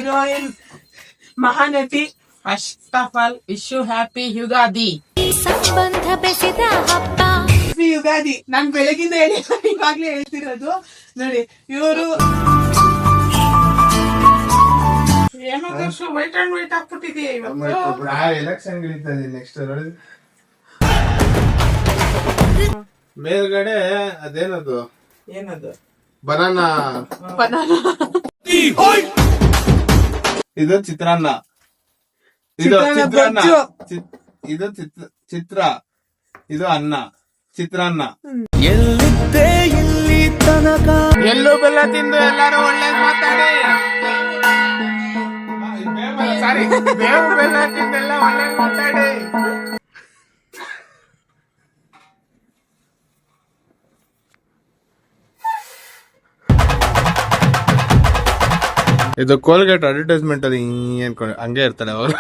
Heroine ಮಹಾನಟಿ. First of all wish you happy Ugadi. ಸಂಬಂಧ ಬೆಸೆದ ಹಬ್ಬ ಹ್ಯಾಪಿ ಯುಗಾದಿ. ನಾನ್ ಬೆಳಗಿಂದ ಹೇಳಿ ಇವಾಗ್ಲೇ ಹೇಳ್ತಿರೋದು. ನೋಡಿ ಇವರು ಏನೋ ವೈಟ್ ಅಂಡ್ ವೈಟ್ ಹಾಕ್ಬಿಟ್ಟಿದೀಯ ಇವತ್ತು. ಎಲೆಕ್ಷನ್ ಗೆಲ್ತದೆ ನೆಕ್ಸ್ಟ್ ಮೇಲ್ಗಡೆ ಅದೇನದು ಏನದು ಬನಾನಾ. ಇದು ಚಿತ್ರಾನ್ನ, ಇದು ಚಿತ್ರಾನ್ನ, ಇದು ಚಿತ್ರ, ಇದು ಅನ್ನ, ಚಿತ್ರಾನ್ನ. ಎಲ್ಲಿದ್ದೆ ಇಲ್ಲಿ ತನಕ ಎಳ್ಳು ಬೆಲ್ಲ ತಿಂದು ಎಲ್ಲಾರು ಒಳ್ಳೇದ್ ಮಾತಾಡಿ. ಸಾರಿ, ಬೇವು ಬೆಲ್ಲ ತಿಂದೆಲ್ಲ ಒಳ್ಳೇದ್ ಮಾತಾಡಿ. ಇದು ಕೋಲ್ಗೇಟ್ ಅಡ್ವರ್ಟೈಸ್ಮೆಂಟ್ ಅಲ್ಲಿ ಅನ್ಕೊಂಡು ಹಂಗೆ ಇರ್ತಾರೆ ಅವರು.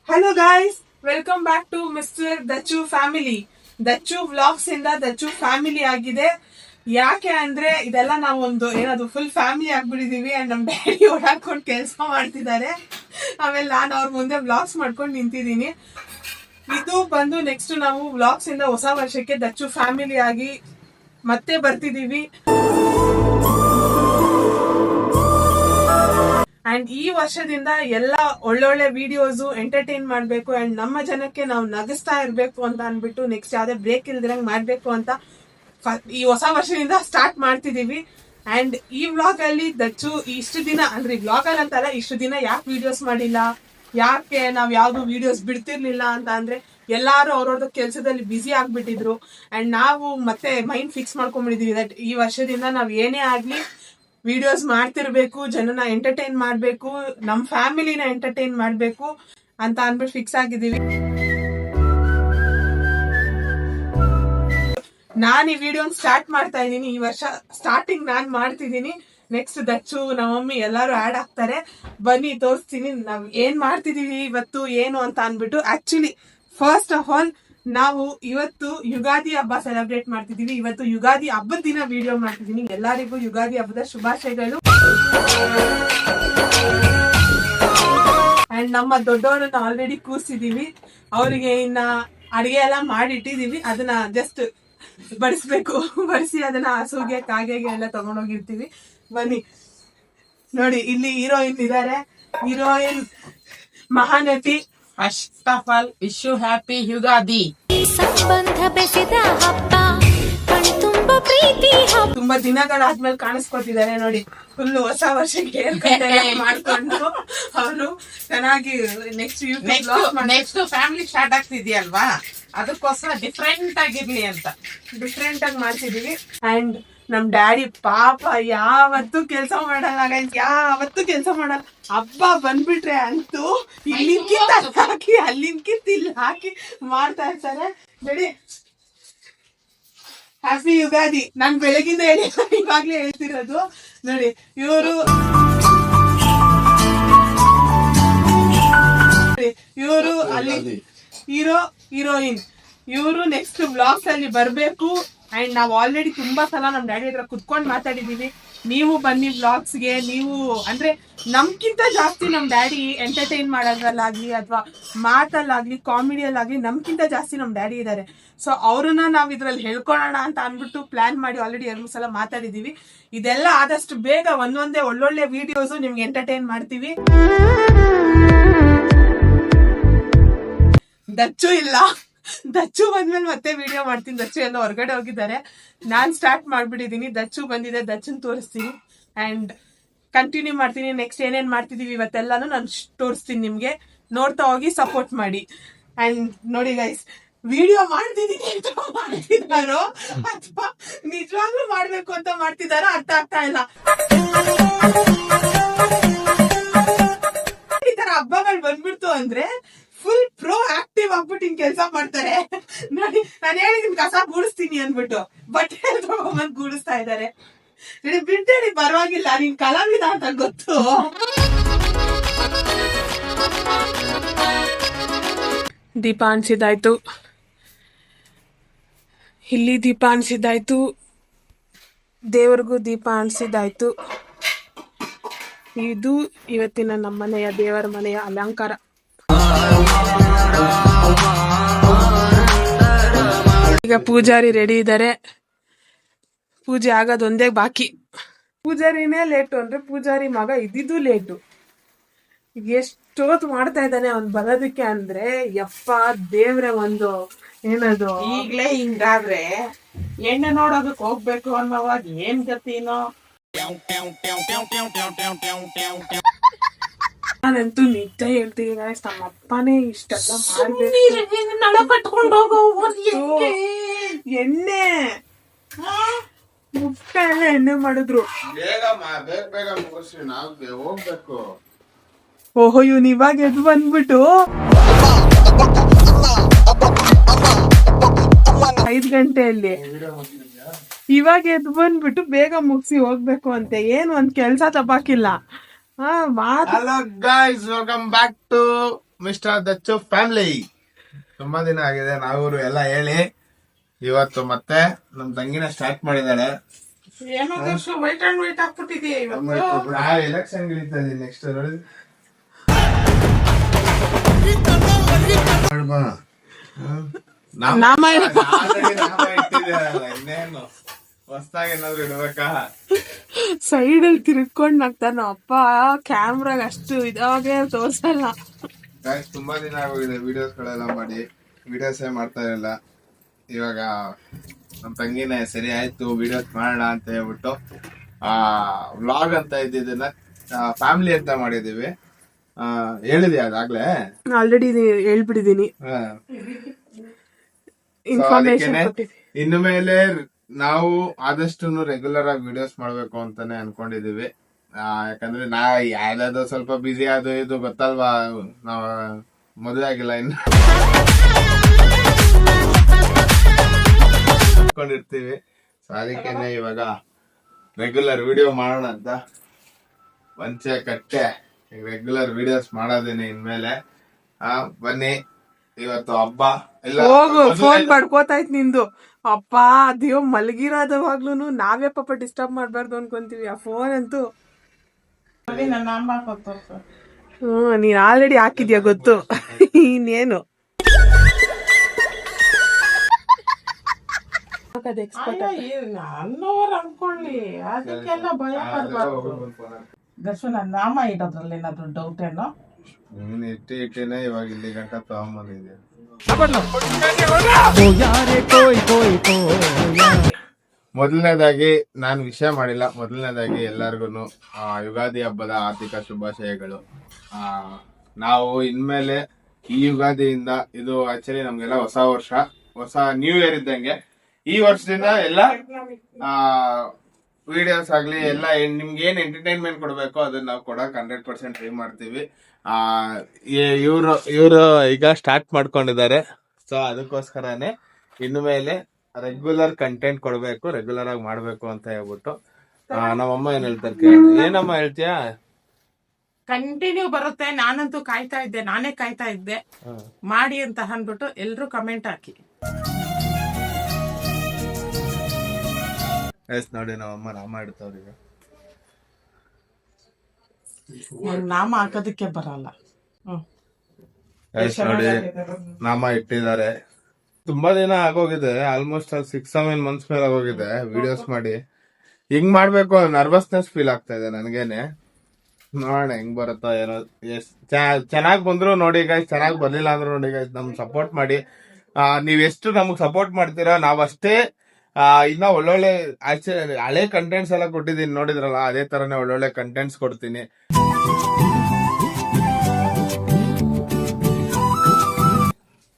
Hello guys, welcome back to mister Dachu family. Dachchu vlogs ಇಂದ ದಚ್ಚು ಫ್ಯಾಮಿಲಿ ಆಗಿದೆ. ಯಾಕೆ ಅಂದ್ರೆ ಇದೆಲ್ಲ ನಾವೊಂದು ಏನದು ಫುಲ್ ಫ್ಯಾಮಿಲಿ ಆಗ್ಬಿಟ್ಟಿದೀವಿ. ಅಂಡ್ ನಮ್ ಡ್ಯಾಡಿ ಓಡಾಡ್ಕೊಂಡು ಕೆಲಸ ಮಾಡ್ತಿದ್ದಾರೆ. ಆಮೇಲೆ ನಾನು ಅವ್ರ ಮುಂದೆ ವ್ಲಾಗ್ಸ್ ಮಾಡ್ಕೊಂಡು ನಿಂತಿದ್ದೀನಿ. ಇದು ಬಂದು ನೆಕ್ಸ್ಟ್ ನಾವು ವ್ಲಾಗ್ಸ್ ಇಂದ ಹೊಸ ವರ್ಷಕ್ಕೆ ದಚ್ಚು ಫ್ಯಾಮಿಲಿ ಆಗಿ ಮತ್ತೆ ಬರ್ತಿದೀವಿ. ಅಂಡ್ ಈ ವರ್ಷದಿಂದ ಎಲ್ಲ ಒಳ್ಳೊಳ್ಳೆ ವಿಡಿಯೋಸ್ ಎಂಟರ್ಟೈನ್ ಮಾಡ್ಬೇಕು ಅಂಡ್ ನಮ್ಮ ಜನಕ್ಕೆ ನಾವು ನಗಿಸ್ತಾ ಇರ್ಬೇಕು ಅಂತ ಅನ್ಬಿಟ್ಟು ನೆಕ್ಸ್ಟ್ ಯಾವ್ದೇ ಬ್ರೇಕ್ ಇಲ್ದಿರಂಗ್ ಮಾಡ್ಬೇಕು ಅಂತ ಈ ಹೊಸ ವರ್ಷದಿಂದ ಸ್ಟಾರ್ಟ್ ಮಾಡ್ತಿದೀವಿ. ಅಂಡ್ ಈ ವ್ಲಾಗ್ ಅಲ್ಲಿ ದಚ್ಚು ಇಷ್ಟು ದಿನ ಅಂದ್ರೆ ವ್ಲಾಗ್ ಅಲ್ಲಿ ಅಂತಲ್ಲ, ಇಷ್ಟು ದಿನ ಯಾಕೆ ವಿಡಿಯೋಸ್ ಮಾಡಿಲ್ಲ, ಯಾಕೆ ನಾವ್ ಯಾವ್ದು ವಿಡಿಯೋಸ್ ಬಿಡ್ತಿರ್ಲಿಲ್ಲ ಅಂತ ಅಂದ್ರೆ ಎಲ್ಲಾರು ಅವ್ರವ್ರದ್ದು ಕೆಲ್ಸದಲ್ಲಿ ಬ್ಯುಸಿ ಆಗ್ಬಿಟ್ಟಿದ್ರು. ಅಂಡ್ ನಾವು ಮತ್ತೆ ಮೈಂಡ್ ಫಿಕ್ಸ್ ಮಾಡ್ಕೊಂಡ್ಬಿಟ್ಟಿದೀವಿ ದಟ್ ಈ ವರ್ಷದಿಂದ ನಾವ್ ಏನೇ ಆಗ್ಲಿ ವಿಡಿಯೋಸ್ ಮಾಡ್ತಿರ್ಬೇಕು, ಜನನ ಎಂಟರ್ಟೈನ್ ಮಾಡ್ಬೇಕು, ನಮ್ ಫ್ಯಾಮಿಲಿನ ಎಂಟರ್ಟೈನ್ ಮಾಡ್ಬೇಕು ಅಂತ ಅನ್ಬಿಟ್ಟು ಫಿಕ್ಸ್ ಆಗಿದೀವಿ. ನಾನ್ ಈ ವಿಡಿಯೋ ಸ್ಟಾರ್ಟ್ ಮಾಡ್ತಾ ಇದ್ದೀನಿ. ಈ ವರ್ಷ ಸ್ಟಾರ್ಟಿಂಗ್ ನಾನ್ ಮಾಡ್ತಿದ್ದೀನಿ. ನೆಕ್ಸ್ಟ್ ದಚ್ಚು, ನಮ್ಮ ಮಮ್ಮಿ ಎಲ್ಲಾರು ಆಡ್ ಆಗ್ತಾರೆ. ಬನ್ನಿ ತೋರಿಸ್ತೀನಿ ನಾವ್ ಏನ್ ಮಾಡ್ತಿದೀವಿ ಇವತ್ತು ಏನು ಅಂತ ಅನ್ಬಿಟ್ಟು. ಆಕ್ಚುಲಿ ಫಸ್ಟ್ ಆಫ್ ಆಲ್ ನಾವು ಇವತ್ತು ಯುಗಾದಿ ಹಬ್ಬ ಸೆಲೆಬ್ರೇಟ್ ಮಾಡ್ತಿದೀವಿ. ಇವತ್ತು ಯುಗಾದಿ ಹಬ್ಬದ ದಿನ ವಿಡಿಯೋ ಮಾಡ್ತಿದೀನಿ. ಎಲ್ಲರಿಗೂ ಯುಗಾದಿ ಹಬ್ಬದ ಶುಭಾಶಯಗಳು. ಅಂಡ್ ನಮ್ಮ ದೊಡ್ಡವರನ್ನ ಆಲ್ರೆಡಿ ಕೂರ್ಸಿದೀವಿ. ಅವರಿಗೆ ಇನ್ನ ಅಡಿಗೆ ಎಲ್ಲ ಮಾಡಿಟ್ಟಿದೀವಿ. ಅದನ್ನ ಜಸ್ಟ್ ಬಡಿಸ್ಬೇಕು. ಬಡಿಸಿ ಅದನ್ನ ಹಸುಗೆ ಕಾಗೆಗೆ ಎಲ್ಲ ತಗೊಂಡೋಗಿರ್ತೀವಿ. ಬನ್ನಿ ನೋಡಿ, ಇಲ್ಲಿ ಹೀರೋಯಿನ್ ಇದಾರೆ. ಹೀರೋಯಿನ್ ಮಹಾನಟಿ. First of all wish you happy Ugadi. ಸಂಬಂಧ ಬೆಸೆದ ಹಬ್ಬ ಕಣ್ತುಂಬ ಪ್ರೀತಿ ಹಬ್ಬ. ತುಂಬಾ ದಿನಗಳಾದ್ಮೇಲೆ ಕಾಣಿಸ್ಕೊತಿದ್ದಾರೆ ನೋಡಿ. ಫುಲ್ ಹೊಸ ವರ್ಷಕ್ಕೆ ಮಾಡ್ಕೊಂಡು ಅವರು ಚೆನ್ನಾಗಿ ನೆಕ್ಸ್ಟ್ ಫ್ಯಾಮಿಲಿ ಸ್ಟಾರ್ಟ್ ಆಗ್ತಿದ್ಯಲ್ವಾ, ಅದಕ್ಕೋಸ್ಕರ ಡಿಫ್ರೆಂಟ್ ಆಗಿರ್ಲಿ ಅಂತ ಡಿಫ್ರೆಂಟ್ ಆಗಿ ಮಾಡ್ತಿದೀವಿ. ಅಂಡ್ ನಮ್ ಡ್ಯಾಡಿ ಪಾಪ ಯಾವತ್ತೂ ಕೆಲ್ಸ ಮಾಡಲ್ಲ ಗೈಸ್, ಯಾವತ್ತೂ ಕೆಲ್ಸ ಮಾಡಲ್ಲ. ಹಬ್ಬ ಬಂದ್ಬಿಟ್ರೆ ಅಂತೂ ಇಲ್ಲಿಂಕಿಂತ ಹಾಕಿ ಅಲ್ಲಿಂಕಿಂತ ಇಲ್ಲಿ ಹಾಕಿ ಮಾಡ್ತಾ ಇರ್ತಾರೆ. Ready, happy Ugadi. ನಾನ್ ಬೆಳಗಿಂದ ಹೇಳಿ ಇವಾಗ್ಲೇ ಹೇಳ್ತಿರೋದು. ನೋಡಿ ಇವರು ಅಲ್ಲಿ ಹೀರೋಯಿನ್. ಇವರು ನೆಕ್ಸ್ಟ್ ವ್ಲಾಗ್ಸ್ ಅಲ್ಲಿ ಬರ್ಬೇಕು. ಅಂಡ್ ನಾವ್ ಆಲ್ರೆಡಿ ತುಂಬಾ ಸಲ ನಮ್ ಡ್ಯಾಡಿ ಹತ್ರ ಕುತ್ಕೊಂಡ್ ಮಾತಾಡಿದೀವಿ. ನೀವು ಬನ್ನಿ ವ್ಲಾಗ್ಸ್ಗೆ. ನೀವು ಅಂದ್ರೆ ನಮ್ಗಿಂತ ಜಾಸ್ತಿ ನಮ್ ಡ್ಯಾಡಿ ಎಂಟರ್ಟೈನ್ ಮಾಡೋದ್ರಲ್ಲಾಗ್ಲಿ ಅಥವಾ ಮಾತಲ್ಲಾಗ್ಲಿ ಕಾಮಿಡಿಯಲ್ಲಾಗ್ಲಿ ನಮ್ಗಿಂತ ಜಾಸ್ತಿ ನಮ್ ಡ್ಯಾಡಿ ಇದಾರೆ. ಸೊ ಅವ್ರನ್ನ ನಾವ್ ಇದ್ರಲ್ಲಿ ಹೇಳ್ಕೊಳ್ಳೋಣ ಅಂತ ಅನ್ಬಿಟ್ಟು ಪ್ಲಾನ್ ಮಾಡಿ ಆಲ್ರೆಡಿ 2 ಸಲ ಮಾತಾಡಿದೀವಿ. ಇದೆಲ್ಲ ಆದಷ್ಟು ಬೇಗ ಒಂದೊಂದೇ ಒಳ್ಳೊಳ್ಳೆ ವಿಡಿಯೋಸ್ ನಿಮ್ಗೆ ಎಂಟರ್ಟೈನ್ ಮಾಡ್ತೀವಿ. ದಚ್ಚು ಇಲ್ಲ, ದಚ್ಚು ಬಂದ್ಮೇಲೆ ಮತ್ತೆ ವಿಡಿಯೋ ಮಾಡ್ತೀನಿ. ದಚ್ಚು ಎಲ್ಲ ಹೊರಗಡೆ ಹೋಗಿದ್ದಾರೆ. ನಾನ್ ಸ್ಟಾರ್ಟ್ ಮಾಡ್ಬಿಟ್ಟಿದೀನಿ. ದಚ್ಚು ಬಂದಿದೆ, ದಚ್ಚನ್ ತೋರಿಸ್ತೀನಿ ಅಂಡ್ ಕಂಟಿನ್ಯೂ ಮಾಡ್ತೀನಿ. ನೆಕ್ಸ್ಟ್ ಏನೇನ್ ಮಾಡ್ತಿದೀವಿ ಇವತ್ತೆಲ್ಲಾನು ನಾನು ತೋರಿಸ್ತೀನಿ ನಿಮ್ಗೆ. ನೋಡ್ತಾ ಹೋಗಿ ಸಪೋರ್ಟ್ ಮಾಡಿ. ಅಂಡ್ ನೋಡಿ ಗೈಸ್, ವಿಡಿಯೋ ಮಾಡ್ತಿದೀನಿ ಅಂತ ಮಾಡ್ತಿದ್ದಾರೋ ಅಥವಾ ನಿಜವಾಗ್ಲೂ ಮಾಡ್ಬೇಕು ಅಂತ ಮಾಡ್ತಿದಾರೋ ಅರ್ಥ ಆಗ್ತಾ ಇಲ್ಲ. ಈ ತರ ಹಬ್ಬಗಳು ಬಂದ್ಬಿಡ್ತು ಅಂದ್ರೆ ಫುಲ್ ಪ್ರೋ ಆಕ್ಟಿವ್ ಆಗ್ಬಿಟ್ಟು ಹಿಂಗ್ ಕೆಲಸ ಮಾಡ್ತಾರೆ ನೋಡಿ. ನಾನು ಹೇಳಿದೀನಿ ಕಸ ಗೂಡಿಸ್ತೀನಿ ಅನ್ಬಿಟ್ಟು ಬಟ್ಟೆ ತಗೊಂಡ್ ಗೂಡಿಸ್ತಾ ಇದಾರೆ. ಬಿಟ್ಟೇಳಿ ಪರವಾಗಿಲ್ಲ, ನೀನ್ ಕಲಾವಿದ ಅಂತ ಗೊತ್ತು. ದೀಪ ಅನ್ಸಿದ್ದಾಯ್ತು, ಇಲ್ಲಿ ದೀಪ ಅನ್ಸಿದ್ದಾಯ್ತು, ದೇವ್ರಿಗೂ ದೀಪ ಅನ್ಸಿದ್ದಾಯ್ತು. ಇದು ಇವತ್ತಿನ ನಮ್ಮನೆಯ ದೇವರ ಮನೆಯ ಅಲಂಕಾರ. ಈಗ ಪೂಜಾರಿ ರೆಡಿ ಇದ್ದಾರೆ, ಪೂಜೆ ಆಗೋದೊಂದೇ ಬಾಕಿ. ಪೂಜಾರಿನೇ ಲೇಟು ಅಂದ್ರೆ ಪೂಜಾರಿ ಮಗ ಇದ್ದಿದ್ದು ಲೇಟು. ಎಷ್ಟೊತ್ತು ಮಾಡ್ತಾ ಇದ್ದಾನೆ ಅವ್ನು ಬರೋದಕ್ಕೆ ಅಂದ್ರೆ, ಯಪ್ಪ ದೇವ್ರೆ ಒಂದು ಏನದು. ಈಗ್ಲೇ ಹಿಂಗಾದ್ರೆ ಎಣ್ಣೆ ನೋಡೋದಕ್ ಹೋಗ್ಬೇಕು ಅನ್ನೋವಾಗ ಏನ್ ಗತಿನೋ. ನಾನಂತೂ ನಿಜ ಹೇಳ್ತೀನಿ guys, ನಮ್ಮ ಅಪ್ಪನೇ ಇಷ್ಟೆಲ್ಲ ಮಾಡ್ಬೇಕು. ನಳ ಕಟ್ಕೊಂಡು ಹೋಗೋ ಎಣ್ಣೆ ಮುಟ್ಟ ಎಲ್ಲ ಎಣ್ಣೆ ಮಾಡಿದ್ರು. ಬೇಗ ಮುಗಿಸಿ ನಾವು ಹೋಗ್ಬೇಕು. ಓಹೋ ಇವ್ನು ಇವಾಗ ಎದ್ದು ಬಂದ್ಬಿಟ್ಟು 5 ಗಂಟೆಯಲ್ಲಿ ಇವಾಗ ಎದ್ದು ಬಂದ್ಬಿಟ್ಟು ಬೇಗ ಮುಗಿಸಿ ಹೋಗ್ಬೇಕು ಅಂತೆ. ಏನು ಒಂದ್ ಕೆಲ್ಸ ತಪ್ಪಾಕಿಲ್ಲ. Hello guys, welcome back to mister Dachu family. ತುಂಬಾ ದಿನ ಆಗಿದೆ ನಾವು ಎಲ್ಲ ಹೇಳಿ. ಇವತ್ತು ಮತ್ತೆ ನಮ್ ತಂಗಿನ ಸ್ಟಾರ್ಟ್ ಮಾಡಿದಾಳೆ. ವೈಟ್ ಅಂಡ್ ವೈಟ್ ಹಾಕ್ಬಿಟ್ಟಿದೀಯ ಇವತ್ತು. ಎಲೆಕ್ಷನ್ ಗೆಲ್ತಾ ಇದೀನಿ ನೆಕ್ಸ್ಟ್ ನೋಡಿ. ಇನ್ನೇನು ಹೊಸ್ದಾಗಿ ಏನಾದ್ರು ಇಡ್ಬೇಕಾ? ಸೈಡ್ ಅಲ್ಲಿ ತಿರ್ಕೊಂಡ್ ನಗ್ತಾನ ಅಪ್ಪ. ಕ್ಯಾಮ್ರಾಗ ಅಷ್ಟು ಇದಾಗೆ ತೋರ್ಸಲ್ಲ. ತುಂಬಾ ದಿನ ಆಗೋಗಿದೆ ವಿಡಿಯೋಸ್ ಗಳೆಲ್ಲ ಮಾಡಿ, ವಿಡಿಯೋಸ್ ಮಾಡ್ತಾ ಇರಲಿಲ್ಲ. ಇವಾಗ ನಮ್ ತಂಗಿನೇ ಸರಿ ಆಯ್ತು ವಿಡಿಯೋಸ್ ಮಾಡೋಣ ಅಂತ ಹೇಳ್ಬಿಟ್ಟು ವ್ಲಾಗ್ ಅಂತ ಇದ್ದಿದ್ದನ್ನ ಫ್ಯಾಮಿಲಿ ಅಂತ ಮಾಡಿದೀವಿ. ಹೇಳಿದ್ಯಾ ಅದಾಗ್ಲೇ? ಆಲ್ರೆಡಿ ಹೇಳ್ಬಿಟ್ಟಿದೀನಿ. ಇನ್ಫಾರ್ಮೇಶನ್ ಇನ್ನು ಮೇಲೆ ನಾವು ಆದಷ್ಟು ರೆಗ್ಯುಲರ್ ಆಗಿ ವಿಡಿಯೋಸ್ ಮಾಡ್ಬೇಕು ಅಂತಾನೆ ಅನ್ಕೊಂಡಿದೀವಿ. ಯಾಕಂದ್ರೆ ಯಾವ್ದಾದ್ರು ಸ್ವಲ್ಪ ಬಿಸಿ ಅದು ಇದು ಗೊತ್ತಲ್ವಾ, ನಾವ್ ಮದುವೆ ಆಗಿಲ್ಲ ಇನ್ನು ಅನ್ಕೊಂಡಿರ್ತೀವಿ. ಸೊ ಅದಕ್ಕೇನೆ ಇವಾಗ ರೆಗ್ಯುಲರ್ ವಿಡಿಯೋ ಮಾಡೋಣ ಅಂತ ಒಂಚೆ ಕಟ್ಟೆ ರೆಗ್ಯುಲರ್ ವಿಡಿಯೋಸ್ ಮಾಡೋದೇನೆ ಇನ್ಮೇಲೆ. ಬನ್ನಿ, ಇವತ್ತು ಹಬ್ಬ ಎಲ್ಲ. ಹೋಗು, ಫೋನ್ ಪಡ್ಕೋತಾಯ್ತು ನಿಂದು. ಅಪ್ಪ ಅದ್ಯೋ ಮಲಗಿರೋದವಾಗ್ಲೂ ನಾವೇ ಪಾಪ ಡಿಸ್ಟರ್ಬ್ ಮಾಡ್ಬಾರ್ದು ಅನ್ಕೊಂತೀವಿ. ಆ ಫೋನ್ ಅಂತೂ ನನ್ನ ಅಮ್ಮ ಕೊಟ್ಟು ನೀನ್ ಆಲ್ರೆಡಿ ಹಾಕಿದ್ಯಾ ಗೊತ್ತು. ಇನ್ನೇನು ನನ್ನವ್ರು ಅನ್ಕೊಳ್ಳಿ, ಅದಕ್ಕೆಲ್ಲ ಭಯ ಪಡ್ಬಾರ್ದು. ದರ್ಶನ ನಾಮ ಇಡೋದ್ರಲ್ಲಿ ಏನಾದ್ರು ಡೌಟ್ ಏನೋ? ನೀನ್ ಇಟ್ಟಿನೇ ಇವಾಗ ಇಲ್ಲಿ ಗಂಟ ತಗೊಂಬಂದಿದ್ಯಾ. ಮೊದಲನೇದಾಗಿ ನಾನು ವಿಷಯ ಮಾಡಿಲ್ಲ. ಮೊದಲನೇದಾಗಿ ಎಲ್ಲರಿಗೂ ಯುಗಾದಿ ಹಬ್ಬದ ಆರ್ಥಿಕ ಶುಭಾಶಯಗಳು. ನಾವು ಇನ್ಮೇಲೆ ಈ ಯುಗಾದಿಯಿಂದ, ಇದು ಆಕ್ಚುಲಿ ನಮ್ಗೆಲ್ಲ ಹೊಸ ವರ್ಷ, ಹೊಸ ನ್ಯೂ ಇಯರ್ ಇದ್ದಂಗೆ. ಈ ವರ್ಷದಿಂದ ಎಲ್ಲ ವಿಡಿಯೋಸ್ ಆಗ್ಲಿ ಎಲ್ಲ ನಿಮ್ಗೆ ಏನ್ ಎಂಟರ್ಟೈನ್ಮೆಂಟ್ ಕೊಡ್ಬೇಕೋ ಅದನ್ನ ನಾವು ಕೊಡಕ್ 100% ಟ್ರೈ ಮಾಡ್ತೀವಿ. ಇವರು ಈಗ ಸ್ಟಾರ್ಟ್ ಮಾಡ್ಕೊಂಡಿದ್ದಾರೆ. ಸೊ ಅದಕ್ಕೋಸ್ಕರನೇ ಇನ್ನು ಮೇಲೆ ರೆಗ್ಯುಲರ್ ಕಂಟೆಂಟ್ ಕೊಡ್ಬೇಕು, ರೆಗ್ಯುಲರ್ ಆಗಿ ಮಾಡ್ಬೇಕು ಅಂತ ಹೇಳ್ಬಿಟ್ಟು ನಮ್ಮಮ್ಮ ಏನ್ ಹೇಳ್ತಾರೆ. ಏನಮ್ಮ ಹೇಳ್ತೀಯಾ? ಕಂಟಿನ್ಯೂ ಬರುತ್ತೆ. ನಾನಂತೂ ಕಾಯ್ತಾ ಇದ್ದೆ, ನಾನೇ ಕಾಯ್ತಾ ಇದ್ದೆ ಮಾಡಿ ಅಂತ ಅಂದ್ಬಿಟ್ಟು ಎಲ್ರು ಕಮೆಂಟ್ ಹಾಕಿ. ನೋಡಿ ನಮ್ಮಮ್ಮ ನಾಮ ಇಡ್ತಾವ್ರೀಗ. ನಾಮ ಹಾಕೋದಕ್ಕೆ ಬರಲ್ಲ. ನೋಡಿ ನಾಮ ಇಟ್ಟಿದ್ದಾರೆ. ತುಂಬಾ ದಿನ ಆಗೋಗಿದೆ, ಆಲ್ಮೋಸ್ಟ್ 6-7 months ಮೇಲೆ ಆಗೋಗಿದೆ ವಿಡಿಯೋಸ್ ಮಾಡಿ. ಹಿಂಗ್ ಮಾಡ್ಬೇಕು ನರ್ವಸ್ನೆಸ್ ಫೀಲ್ ಆಗ್ತಾ ಇದೆ ನನ್ಗೇನೆ. ನೋಡೋಣ ಹೆಂಗ್ ಬರುತ್ತೋ ಏನೋ. ಚೆನ್ನಾಗ್ ಬಂದ್ರು ನೋಡಿ ಗೈಸ್, ಚೆನ್ನಾಗ್ ಬರ್ಲಿಲ್ಲ ಅಂದ್ರು ನೋಡಿ ಗೈಸ್, ನಮ್ ಸಪೋರ್ಟ್ ಮಾಡಿ. ನೀವ್ ಎಷ್ಟು ನಮಗ್ ಸಪೋರ್ಟ್ ಮಾಡ್ತೀರಾ ನಾವಷ್ಟೇ ಇನ್ನ ಒಳ್ಳೊಳ್ಳೆ ಹಳೆ ಕಂಟೆಂಟ್ಸ್ ಎಲ್ಲ ಕೊಟ್ಟಿದ್ದೀನಿ ನೋಡಿದ್ರಲ್ಲ, ಅದೇ ತರನೇ ಒಳ್ಳೊಳ್ಳೆ ಕಂಟೆಂಟ್ಸ್ ಕೊಡ್ತೀನಿ.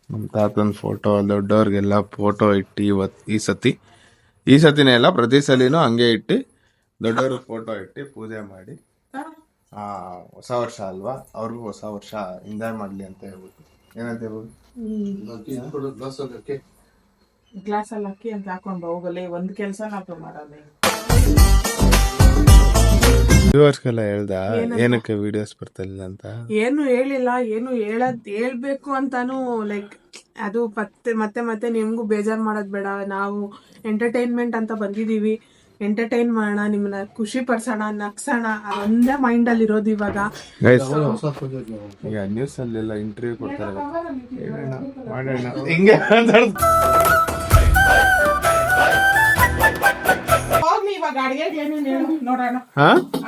ನಮ್ ತಾತನ್ ಫೋಟೋ, ದೊಡ್ಡವ್ರಿಗೆಲ್ಲ ಫೋಟೋ ಇಟ್ಟು ಈ ಸತಿನೇ ಎಲ್ಲ ಪ್ರತಿ ಸಲಿನೂ ಹಂಗೆ ಇಟ್ಟು ದೊಡ್ಡವ್ರಿಗೆ ಫೋಟೋ ಇಟ್ಟು ಪೂಜೆ ಮಾಡಿ, ಹೊಸ ವರ್ಷ ಅಲ್ವಾ, ಅವ್ರಿಗೂ ಹೊಸ ವರ್ಷ ಎಂಜಾಯ್ ಮಾಡ್ಲಿ ಅಂತ ಹೇಳ್ಬಿಟ್ಟು. ಏನಂತ ಹೇಳ್ಬೋದು? ಗ್ಲಾಸ್ ಅಲ್ಲಿ ಅಕ್ಕಿ ಅಂತ ಹಾಕೊಂಡು ಹೋಗಲಿ, ಒಂದ್ ಕೆಲ್ಸ ನಾವು ಮಾಡಲ್ಲ. ವ್ಯೂವರ್ಸ್ಗೆಲ್ಲ ಹೇಳ್ದ ಏನಕ್ಕೆ ವಿಡಿಯೋಸ್ ಬರ್ತಿಲ್ಲ ಅಂತ. ಏನು ಹೇಳಿಲ್ಲ, ಏನು ಹೇಳ್ಬೇಕು ಅಂತಾನು ಲೈಕ್ ಅದು ಮತ್ತೆ ಮತ್ತೆ ಮತ್ತೆ ನಿಮ್ಗೂ ಬೇಜಾರ್ ಮಾಡೋದ್ ಬೇಡ. ನಾವು ಎಂಟರ್ಟೈನ್ಮೆಂಟ್ ಅಂತ ಬಂದಿದೀವಿ, ಎಂಟರ್ಟೈನ್ ಮಾಡೋಣ, ನಿಮ್ಮನ್ನ ಖುಷಿ ಪಡ್ಸೋಣ, ನಗ್ಸೋಣ, ಅದೊಂದೇ ಮೈಂಡ್ ಅಲ್ಲಿ ಇರೋದು ಇವಾಗ. ಈಗ ನ್ಯೂಸ್ ಅಲ್ಲೆಲ್ಲ ಇಂಟರ್ವ್ಯೂ ಕೊಡ್ತಾರೆ, ಮಾಡೋಣ ಹಿಂಗೆ ಹೋಗ್ಲಿ ಇವಾಗ ಅಡಿಗೆ ಏನೇನು ಹೇಳು ನೋಡೋಣ.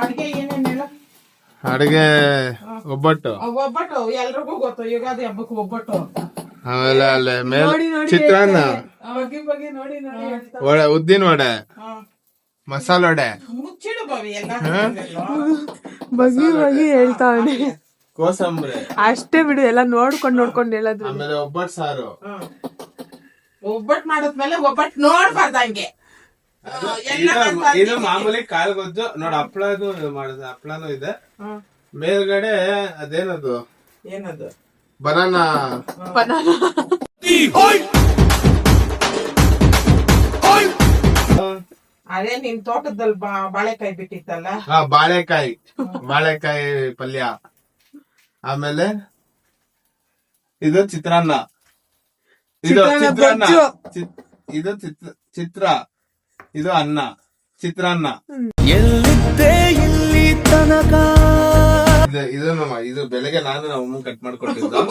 ಅಡಿಗೆ ಏನೇನು ಹೇಳು. ಅಡುಗೆ ಒಬ್ಬಟ್ಟು, ಒಬ್ಬಟ್ಟು ಎಲ್ರಿಗೂ ಗೊತ್ತು, ಯುಗಾದಿ ಹಬ್ಬಕ್ಕೆ ಒಬ್ಬಟ್ಟು ಅಂತ. ಆಮೇಲೆ ಅಲ್ಲೇ ಮೇಲೆ ಚಿತ್ರಾನ್ನ, ಬಗ್ಗೆ ನೋಡಿ ಉದ್ದಿನ ವಡೆ, ಮಸಾಲ ವಡೆ, ಮುಚ್ಚಿಡು ಬವಿ ಎಲ್ಲ ಬಗ್ಗೆ ಹೇಳ್ತಾವಣೆ. ಕೋಸಂಬರಿ ಅಷ್ಟೇ ಬಿಡು, ಎಲ್ಲ ನೋಡ್ಕೊಂಡ್ ಹೇಳೋದು. ಆಮೇಲೆ ಒಬ್ಬಟ್ಟು ಸಾರು. ಒಬ್ಬಟ್ಟು ಮಾಡದ್ಮೇಲೆ ಒಬ್ಬಟ್ಟು ನೋಡ್ಬಾರ್ದಂಗೆ. ಇದು ಮಾಮೂಲಿ ಕಾಲ್ಗೊಜ್ಜು ನೋಡ. ಹಪ್ಳದು ಮಾಡಿದ ಹಪ್ಳನೂ ಇದೆ. ಮೇಲ್ಗಡೆ ಅದೇನದು ಏನದು ಬನಾನಾ. ಅದೇ ನಿನ್ ತೋಟದಲ್ಲಿ ಬಾಳೆಕಾಯಿ ಬಿಟ್ಟಿತ್ತಲ್ಲ, ಬಾಳೆಕಾಯಿ ಪಲ್ಯ. ಆಮೇಲೆ ಇದು ಚಿತ್ರಾನ್ನ, ಇದು ಚಿತ್ರಾನ್ನ, ಇದು ಚಿತ್ರ, ಇದು ಅನ್ನ, ಚಿತ್ರಾನ್ನ. ಎಲ್ಲಿದ್ದೆ ಇಲ್ಲಿ ತನಕ. ಇದು ಬೆಳಗ್ಗೆ ನಮ್ಮ ಅಮ್ಮ ಕಟ್ ಮಾಡ್ಕೊಟ್ಟಿದ್ದು.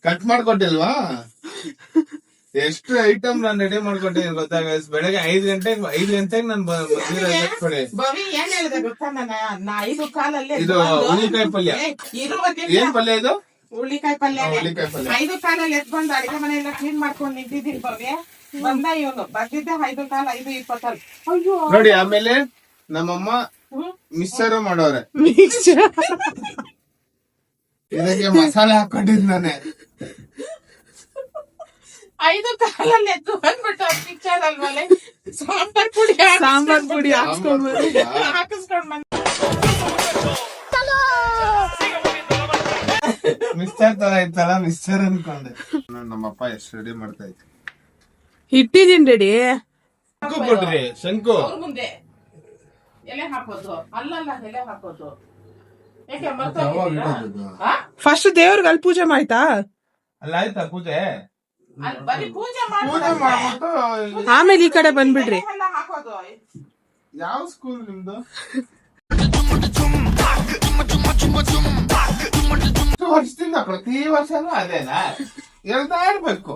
ಕಟ್ ಮಾಡ್ಕೊಟ್ಟಿಲ್ವಾ? ಎಷ್ಟು ಐಟಮ್ ನಾನು ರೆಡಿ ಮಾಡ್ಕೊಟ್ಟಿದ್ದೀನಿ ಗೊತ್ತಾಗ. ಬೆಳಗ್ಗೆ 5 ಗಂಟೆಗೆ ನಾನು ಬವಿ ಏನ್ ಹೇಳಿದೆ ಗೊತ್ತಾ, ನಾನು 5 ಕಾಲಲ್ಲಿ ಇದು ಹುಳಿಕಾಯಿ ಪಲ್ಯ. ಏನ್ ಪಲ್ಯ ಇದು? ಹುಳಿಕಾಯಿ ಪಲ್ಯ. 5 ಕಾಲಲ್ಲಿ ಎತ್ಕೊಂಡು ಅಡಿಗೆ ಮನೆಯೆಲ್ಲ ಕ್ಲೀನ್ ಮಾಡ್ಕೊಂಡು ನಿಂತಿದ್ದೀನಿ ಬವಿ. ಬಂದ ಇವನು ಬರ್ದಿದ್ದೆ 5 ಕಾಲ 5:20. ಅಯ್ಯೋ ನೋಡಿ. ಆಮೇಲೆ ನಮ್ಮಮ್ಮ ಮಿಕ್ಸರ್ ಮಾಡೋರೆ, ಇದಕ್ಕೆ ಮಸಾಲೆ ಹಾಕೊಂಡಿದ್ ನಾನೇ. 5 ಕಾಲಲ್ಲಿ ಎದ್ದು ಬಂದ್ಬಿಟ್ಟು ಪಿಕ್ಚರ್ ಅಲ್ವಲೆ ಸಾಂಬಾರ್ ಪುಡಿ ಹಾಕಿಸ್ಕೊಂಡ್ ಬಂದ. ಮಿಕ್ಸರ್ ತರ ಇತ್ತಲ್ಲ, ಮಿಕ್ಸರ್ ಅನ್ಕೊಂಡೆ. ನಮ್ಮಪ್ಪ ಎಷ್ಟು ರೆಡಿ ಮಾಡ್ತಾ ಇತ್ತು. ಇಟ್ಟಿದೀನಿ ರೆಡಿ. ಶಂಕು ಕೊಡ್ರಿ, ಶಂಕು. ಅವ್ರ ಮುಂದೆ ಎಲೆ ಹಾಕೋದು, ಅಲ್ಲಲ್ಲ ಎಲೆ ಹಾಕೋದು. ಯಾಕೆ ಫಸ್ಟ್ ದೇವ್ರಿಗೆ ಅಲ್ಲಿ ಪೂಜೆ ಮಾಡ್ತಾ, ಅಲ್ಲ ಆಯ್ತಾ ಪೂಜೆ? ಬರೀ ಪೂಜೆ ಪೂಜೆ ಮಾಡ್ಬಿಟ್ಟು ಆಮೇಲೆ ಈ ಕಡೆ ಬಂದ್ಬಿಡ್ರಿ. ಹಾಕೋದು. ಯಾವ ಸ್ಕೂಲ್ ನಿಮ್ದು? ವರ್ಷದಿಂದ ಪ್ರತಿ ವರ್ಷನೂ ಅದೇನಾ ಹೇಳ್ತಾ ಇರ್ಬೇಕು.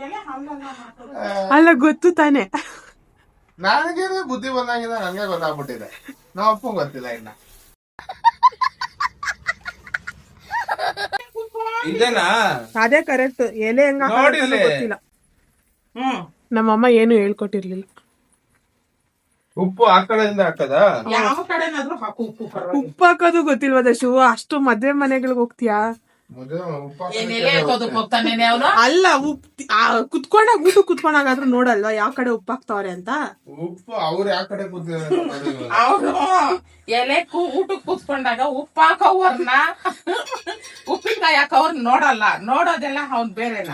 ಎಲೆ ಅಲ್ಲಲ್ಲ ಹಾಕೋದು. ಅಲ್ಲ ಗೊತ್ತು ತಾನೆ. ನನಗೆ ಬುದ್ಧಿ ಬಂದಾಗಿದೆ, ನನ್ಗೆ ಗೊತ್ತಾಗ್ಬಿಟ್ಟಿದೆ. ನಾವ್ ಅಪ್ಪಂಗ್ ಗೊತ್ತಿಲ್ಲ ಇನ್ನ. ಇದೇನಾ? ಅದೇ ಕರೆಕ್ಟ್. ಎಲೆ ಹೆಂಗ ನೋಡಿಲ್ಲ. ಗೊತ್ತಿಲ್ಲ. ನಮ್ಮಮ್ಮ ಏನು ಹೇಳ್ಕೊಟ್ಟಿರ್ಲಿಲ್ಲ. ಉಪ್ಪು ಆ ಕಡೆಯಿಂದ ಹಾಕದ? ಯಾವ ಕಡೆನಾದ್ರೂ ಹಾಕು ಉಪ್ಪು. ಉಪ್ಪು ಹಾಕೋದು ಗೊತ್ತಿಲ್ವ ದಶು? ಅಷ್ಟು ಮದ್ವೆ ಮನೆಗಳಿಗೆ ಹೋಗ್ತೀಯಾ? ಅಲ್ಲ ಕುತ್ಕೊಂಡಾಗ ಊಟ ಕುತ್ಕೊಂಡಾಗಾದ್ರೂ ನೋಡಲ್ವಾ ಯಾವ ಕಡೆ ಉಪ್ಪು ಹಾಕ್ತಾವ್ರೆ ಅಂತ? ಉಪ್ಪು ಅವ್ರು ಯಾವ ಕಡೆ ಅವರು ಎಲೆ ಊಟಕ್ಕೆ ಕೂತ್ಕೊಂಡಾಗ ಉಪ್ಪು ಹಾಕೋರ್ನ ಉಪ್ಪಿನಕಾಯಿ ಹಾಕೋರ್ ನೋಡಲ್ಲ. ನೋಡೋದೆಲ್ಲ ಅವ್ನ್ ಬೇರೆನ.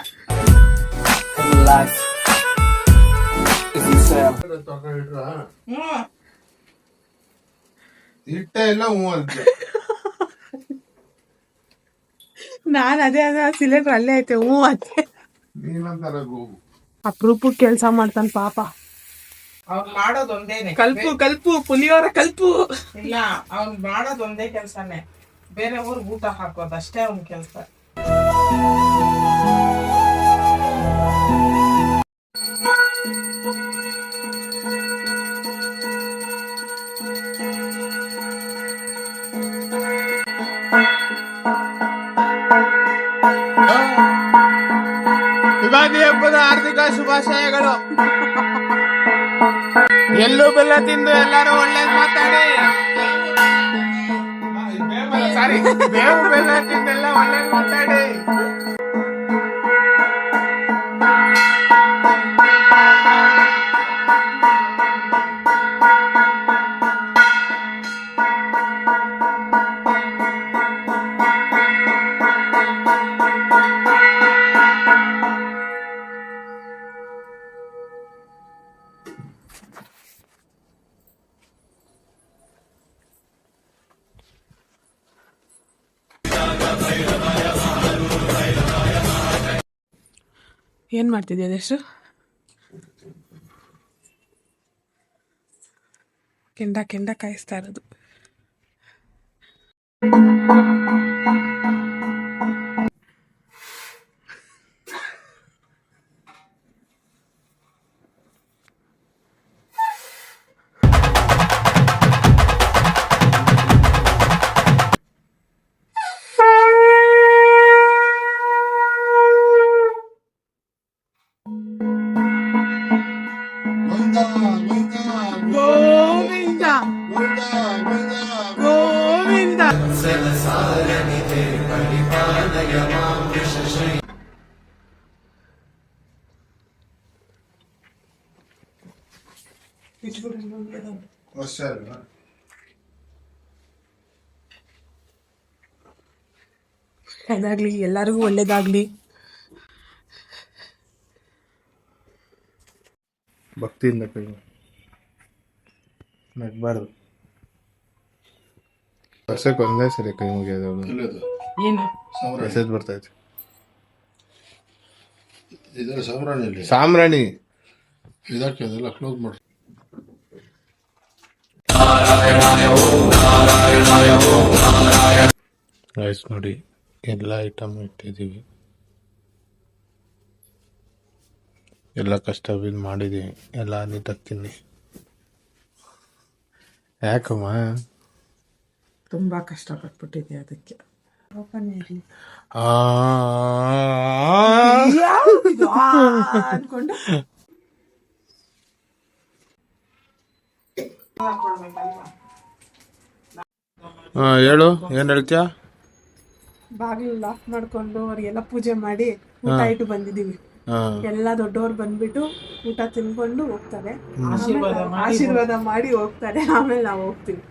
ಇಟ್ಟ ಎಲ್ಲ ಹೂ ಅಂತ. ನಾನ್ ಅದೇ ಸಿಲಿಂಡರ್ ಅಲ್ಲೇ ಐತೆ. ಅದೇ ನೀನಂತಾರ ಗೋಗು. ಅಪ್ರೂಪಕ್ಕೆ ಕೆಲ್ಸ ಮಾಡ್ತಾನ ಪಾಪ. ಅವ್ನ್ ಮಾಡೋದೊಂದೇನೆ ಕಲ್ಪು ಪುಲಿಯೋರ ಕಲ್ಪು. ಇಲ್ಲ, ಅವ್ನ್ ಮಾಡೋದೊಂದೇ ಕೆಲ್ಸನೇ. ಬೇರೆ ಊರ್ಗ್ ಊಟ ಹಾಕೋದು ಅಷ್ಟೇ ಅವ್ನ್ ಕೆಲ್ಸ. ಯುಗಾದಿ ಹಬ್ಬದ ಹಾರ್ದಿಕ ಶುಭಾಶಯಗಳು. ಎಳ್ಳು ಬೆಲ್ಲ ತಿಂದು ಎಲ್ಲರೂ ಒಳ್ಳೇದ್ ಮಾತಾಡಿ. ಸಾರಿ, ಬೇವು ಬೆಲ್ಲ ತಿಂದೆಲ್ಲ ಒಳ್ಳೇದ್ ಮಾತಾಡಿ. ಏನ್ ಮಾಡ್ತಿದ್ಯಾ ದೇಶು? ಕೆಂಡ ಕಾಯಿಸ್ತಾ ಇರೋದು. ಗೋವಿಂದ ಗೋವಿಂದ. ಅದಾಗ್ಲಿ, ಎಲ್ಲರಿಗೂ ಒಳ್ಳೇದಾಗ್ಲಿ. ಭಕ್ತಿಯಿಂದ ಕೈ ನಗ್ಬಾರ್ದು. ವರ್ಷಕ್ಕೆ ಒಂದೇ ಸರಿ ಕೈ ಮುಗಿಯೋದು. ಏನು ಮೆಸೇಜ್ ಬರ್ತೈತೆ. ಸಾಮ್ರಾಣಿಯಲ್ಲಿ ಸಾಮ್ರಾಣಿ ಇದಕ್ಕೆ ಅದೆಲ್ಲ ಕ್ಲೋಸ್ ಮಾಡಿ. ರೈಸ್ ನೋಡಿ, ಎಲ್ಲ ಐಟಮ್ ಇಟ್ಟಿದ್ದೀವಿ, ಎಲ್ಲ ಕಷ್ಟ ಬಿದ್ದು ಮಾಡಿದ್ದೀವಿ, ಎಲ್ಲ ನೀಟಾಗಿ ತಿನ್ನಿ. ಯಾಕಮ್ಮ ತುಂಬಾ ಕಷ್ಟಪಟ್ಬಿಟ್ಟಿದ್ದೆ ಅದಕ್ಕೆ. ಅನ್ಕೊಂಡು ಹೇಳು, ಏನ್ ಹೇಳ್ತೀಯ? ಬಾಗಿಲು ಲಾಕ್ ಮಾಡ್ಕೊಂಡು ಅವ್ರಿಗೆಲ್ಲ ಪೂಜೆ ಮಾಡಿ ಊಟ ಇಟ್ಟು ಬಂದಿದೀವಿ. ಎಲ್ಲ ದೊಡ್ಡವ್ರು ಬಂದ್ಬಿಟ್ಟು ಊಟ ತಿನ್ಕೊಂಡು ಹೋಗ್ತಾರೆ, ಆಶೀರ್ವಾದ ಮಾಡಿ ಹೋಗ್ತಾರೆ. ಆಮೇಲೆ ನಾವು ಹೋಗ್ತೀವಿ.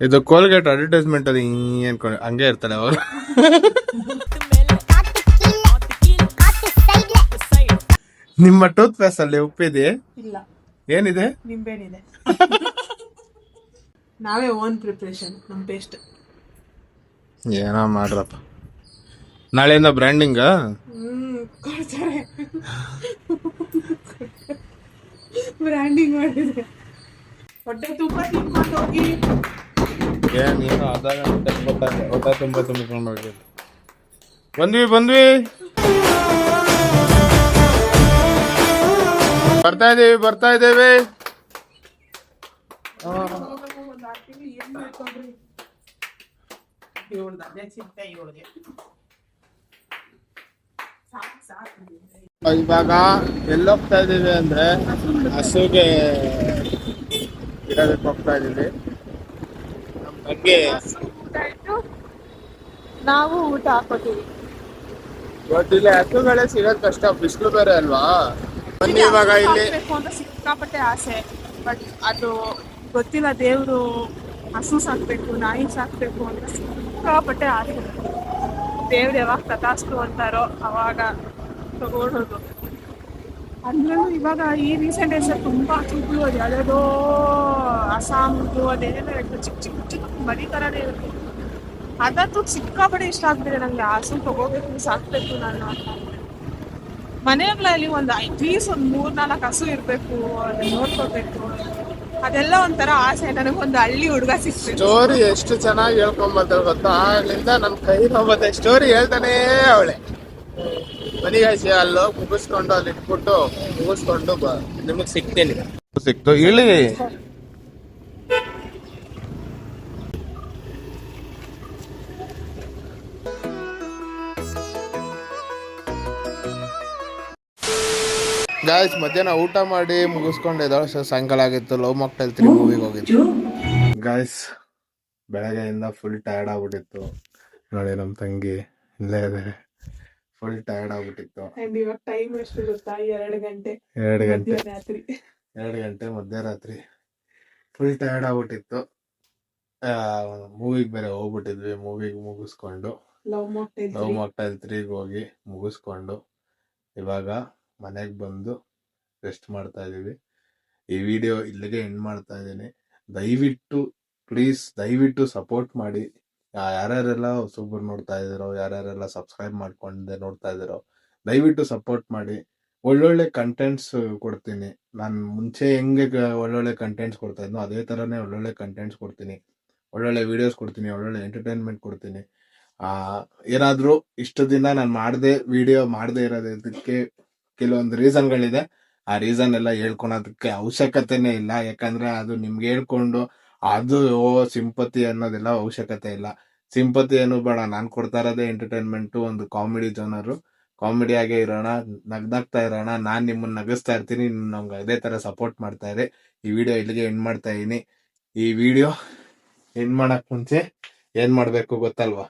ಇದು ಕೋಲ್ಗೇಟ್ ಅಡ್ವರ್ಟೈಸ್ಮೆಂಟ್ ಅಲ್ಲಿ ಅನ್ಕೊಂಡು ಹಂಗೆ ಇರ್ತಾರೆ ಅವರು. ನಿಮ್ಮ ಟೂತ್ ಪೇಸ್ಟ್ ಅಲ್ಲಿ ಉಪ್ಪಿದೆ? ಇಲ್ಲ. ಏನಿದೆ? ನಿಂಬೆಹಣ್ಣಿದೆ. ನಾವೇ ಓನ್ ಪ್ರಿಪ್ರೇಷನ್ ನಮ್ ಪೇಸ್ಟ್. ಏನೋ ಮಾಡ್ರಪ್ಪ. ನಾಳೆಯಿಂದ ಬ್ರ್ಯಾಂಡಿಂಗ್ ಕೊಡ್ತಾರೆ. ಬ್ರ್ಯಾಂಡಿಂಗ್ ಮಾಡಿದ್ರೆ ಹೊಟ್ಟೆ ತುಂಬ ತಿನ್ಕೊಂಡು ಹೋಗಿ. ಏನೋ ಆದಾಗ ಹೊಟ್ಟೆ ತುಂಬ ತುಂಬಿಕೊಂಡು ಹೋಗಿ. ಬಂದ್ವಿ ಬರ್ತಾ ಇದ್ದೇವೆ. ಇವಾಗ ಎಲ್ಲೋಗ್ತಾ ಇದೀವಿ ಅಂದ್ರೆ ಹಸುಗೆ ಇರೋದಕ್ಕೆ ಹೋಗ್ತಾ ಇದೀವಿ. ನಮ್ ಬಗ್ಗೆ ನಾವು ಊಟ ಹಾಕೋತೀವಿ. ಗೊತ್ತಿಲ್ಲ, ಹಸುಗಳೇ ಸಿಗೋದ್ ಕಷ್ಟ, ಬಿಸಿಲು ಬೇರೆ ಅಲ್ವಾ. ಬನ್ನಿ ಇವಾಗ ಇಲ್ಲಿ ಅಂತ ಸಿಕ್ಕಾಪಟ್ಟೆ ಆಸೆ. ಬಟ್ ಅದು ಗೊತ್ತಿಲ್ಲ, ದೇವ್ರು ಹಸು ಸಾಕ್ಬೇಕು, ನಾಯಿ ಸಾಕ್ಬೇಕು ಅಂತ ಸಿಕ್ಕಾಪಟ್ಟೆ ಆಸೆ. ದೇವ್ರು ಯಾವಾಗ ತಥಾಸ್ತು ಅಂತಾರೋ ಅವಾಗ ತಗೊಳೋದು. ಅದ್ರಲ್ಲೂ ಇವಾಗ ಈ ರೀಸೆಂಟ್ ಡೇಸ್ ತುಂಬಾ ಹಸುಗಳು, ಅದು ಯಾವುದೋ ಅಸ್ಸಾಮ್ದು ಅದೇನೇನೋ ಚಿಕ್ಕ ಮರಿ ಥರನೇ ಇರುತ್ತೆ. ಅದಂತೂ ಸಿಕ್ಕಾಪಟ್ಟೆ ಇಷ್ಟ ಆಗ್ತಿದೆ ನಂಗೆ. ಹಸು ತಗೋಬೇಕು, ಸಾಕ್ಬೇಕು ನಾನು ಅಂತ. ಮನೆಗಳಲ್ಲಿ ಒಂದು ಅಟ್ಲೀಸ್ಟ್ ಒಂದು 3-4 ಹಸು ಇರಬೇಕು, ಅದನ್ನ ನೋಡ್ಕೋಬೇಕು. ಅದೆಲ್ಲ ಒಂಥರ ಆಸೆ. ನನಗೊಂದು ಹಳ್ಳಿ ಹುಡುಗ ಸಿಕ್ಬೇಕು. ಸ್ಟೋರಿ ಎಷ್ಟು ಚೆನ್ನಾಗಿ ಹೇಳ್ಕೊಂಬತ್ತ ಗೊತ್ತಾ. ಆಗ್ಲಿಂದ ನನ್ ಕೈ ನೋಬತ್ತೆ ಸ್ಟೋರಿ ಹೇಳ್ತಾನೇ ಅವಳೆ. ಮನಿಗಾಯ್ಸಿ ಅಲ್ಲೋ ಮುಗಿಸ್ಕೊಂಡು ಅಲ್ಲಿ ಇಟ್ಬಿಟ್ಟು ಮುಗಿಸ್ಕೊಂಡು ನಿಮಗ್ ಸಿಕ್ತು ಇಳಿ. ಗಾಯ್ಸ್, ಮಧ್ಯಾಹ್ನ ಊಟ ಮಾಡಿ ಮುಗಿಸ್ಕೊಂಡಿದ್ದಾಳೆ. ಸಾಯಂಕಾಲ ಆಗಿತ್ತು. ಲವ್ ಮಾಕ್ಟೈಲ್ 3 ಮೂವಿಗೆ ಹೋಗಿತ್ತು. ಗಾಯ್ಸ್, ಬೆಳಗ್ಗೆಯಿಂದ ಫುಲ್ ಟಯರ್ಡ್ ಆಗ್ಬಿಟ್ಟಿತ್ತು. ನೋಡಿ ನಮ್ ತಂಗಿ ಇಲ್ಲೇ ಇದೆ, ಫುಲ್ ಟಯರ್ಡ್ ಆಗ್ಬಿಟ್ಟಿತ್ತು. ಇವಾಗ ಟೈಮ್ ಎಷ್ಟು ಗೊತ್ತಾ? 2 ಗಂಟೆ ರಾತ್ರಿ. 2 ಗಂಟೆ ಮಧ್ಯರಾತ್ರಿ. ಫುಲ್ ಟಯರ್ಡ್ ಆಗ್ಬಿಟ್ಟಿತ್ತು. ಮೂವಿಗೆ ಬೇರೆ ಹೋಗ್ಬಿಟ್ಟಿದ್ವಿ. ಮೂವಿಗೆ ಮುಗಿಸ್ಕೊಂಡು ಲವ್ ಮಾಕ್ಟೈಲ್ 3ಗೆ ಹೋಗಿ ಮುಗಿಸ್ಕೊಂಡು ಇವಾಗ ಮನೆಗೆ ಬಂದು ರೆಸ್ಟ್ ಮಾಡ್ತಾ ಇದೀವಿ. ಈ ವಿಡಿಯೋ ಇಲ್ಲಿಗೆ ಎಂಡ್ ಮಾಡ್ತಾ ಇದ್ದೀನಿ. ದಯವಿಟ್ಟು ಪ್ಲೀಸ್ ದಯವಿಟ್ಟು ಸಪೋರ್ಟ್ ಮಾಡಿ. ಯಾರ್ಯಾರೆಲ್ಲ ಹೊಸಬ್ರು ನೋಡ್ತಾ ಇದೀರೋ, ಯಾರ್ಯಾರೆಲ್ಲ ಸಬ್ಸ್ಕ್ರೈಬ್ ಮಾಡ್ಕೊಂಡೆ ನೋಡ್ತಾ ಇದೀರೋ, ದಯವಿಟ್ಟು ಸಪೋರ್ಟ್ ಮಾಡಿ. ಒಳ್ಳೊಳ್ಳೆ ಕಂಟೆಂಟ್ಸ್ ಕೊಡ್ತೀನಿ. ನಾನು ಮುಂಚೆ ಹೆಂಗೆ ಒಳ್ಳೊಳ್ಳೆ ಕಂಟೆಂಟ್ಸ್ ಕೊಡ್ತಾ ಇದ್ನೋ ಅದೇ ತರನೇ ಒಳ್ಳೊಳ್ಳೆ ಕಂಟೆಂಟ್ಸ್ ಕೊಡ್ತೀನಿ, ಒಳ್ಳೊಳ್ಳೆ ವಿಡಿಯೋಸ್ ಕೊಡ್ತೀನಿ, ಒಳ್ಳೊಳ್ಳೆ ಎಂಟರ್ಟೈನ್ಮೆಂಟ್ ಕೊಡ್ತೀನಿ. ಏನಾದ್ರೂ ಇಷ್ಟು ದಿನ ನಾನು ವಿಡಿಯೋ ಮಾಡದೆ ಇರೋದಕ್ಕೆ ಕೆಲವೊಂದು ರೀಸನ್ಗಳಿದೆ. ಆ ರೀಸನ್ ಎಲ್ಲ ಹೇಳ್ಕೊಳೋದಕ್ಕೆ ಅವಶ್ಯಕತೆನೇ ಇಲ್ಲ. ಯಾಕಂದ್ರೆ ಅದು ನಿಮ್ಗೆ ಹೇಳ್ಕೊಂಡು ಅದು ಸಿಂಪತಿ ಅನ್ನೋದೆಲ್ಲ ಅವಶ್ಯಕತೆ ಇಲ್ಲ. ಸಿಂಪತಿ ಏನು ಬೇಡ. ನಾನು ಕೊಡ್ತಾ ಇರೋದೇ ಎಂಟರ್ಟೈನ್ಮೆಂಟ್, ಒಂದು ಕಾಮಿಡಿ ಜನರು, ಕಾಮಿಡಿಯಾಗೆ ಇರೋಣ, ನಗ್ನಾಗ್ತಾ ಇರೋಣ. ನಾನ್ ನಿಮ್ಮನ್ನ ನಗಿಸ್ತಾ ಇರ್ತೀನಿ, ನಮ್ಗೆ ಅದೇ ತರ ಸಪೋರ್ಟ್ ಮಾಡ್ತಾ ಇರಿ. ಈ ವಿಡಿಯೋ ಇಲ್ಲಿಗೆ ಎಂಡ್ ಮಾಡ್ತಾ ಇದೀನಿ. ಈ ವಿಡಿಯೋ ಎಂಡ್ ಮಾಡಕ್ ಮುಂಚೆ ಏನ್ ಮಾಡ್ಬೇಕು ಗೊತ್ತಲ್ವಾ?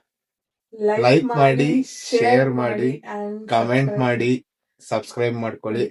ಲೈಕ್ ಮಾಡಿ, ಶೇರ್ ಮಾಡಿ, ಕಮೆಂಟ್ ಮಾಡಿ, ಸಬ್ಸ್ಕ್ರೈಬ್ ಮಾಡ್ಕೊಳ್ಳಿ.